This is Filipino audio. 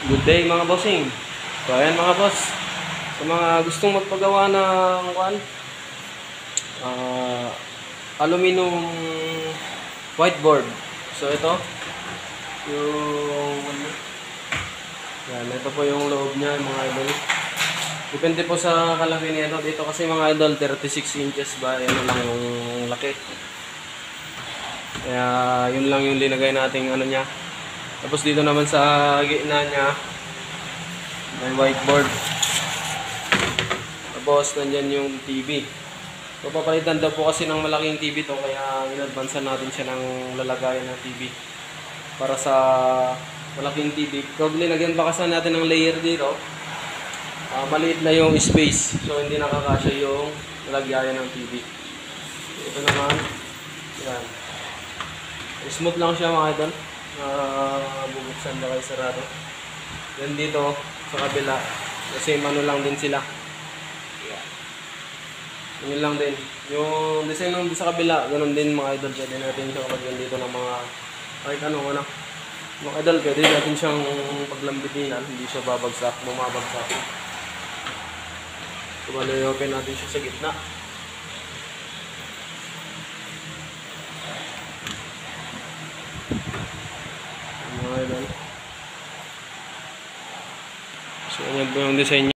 Good day mga bossing. So ayan mga boss, sa mga gustong magpagawa ng ah, aluminum whiteboard. So ito, yung yan, ito po yung loob niya mga idol. Depende po sa kalaki nito. Dito kasi mga idol, 36 inches ba, yan lang yung laki. Kaya yun lang yung linagay nating ano niya. Tapos dito naman sa gitna niya, may whiteboard. Tapos nandyan yung TV. So papalitan daw po kasi ng malaking TV to, kaya in-advancean natin siya ng lalagayan ng TV. Para sa malaking TV. Kung linagyan pa kasi natin ng layer dito, maliit na yung space. So hindi nakakasya yung lalagayan ng TV. Ito naman, yan. Smooth lang siya mga idol. Bubuksan na kayo sarado. Then dito sa kabila, kasi ano lang din sila. Yun lang din. Yung design ng sa kabila, ganun din mga idol. Pwede natin siyang lagyan dito ng mga kahit ano. Mga idol, pwede natin siyang paglambitinan. Hindi siya babagsak, bumabagsak. So, open natin siya sa gitna. Mga idol. So, yan po yung design niya.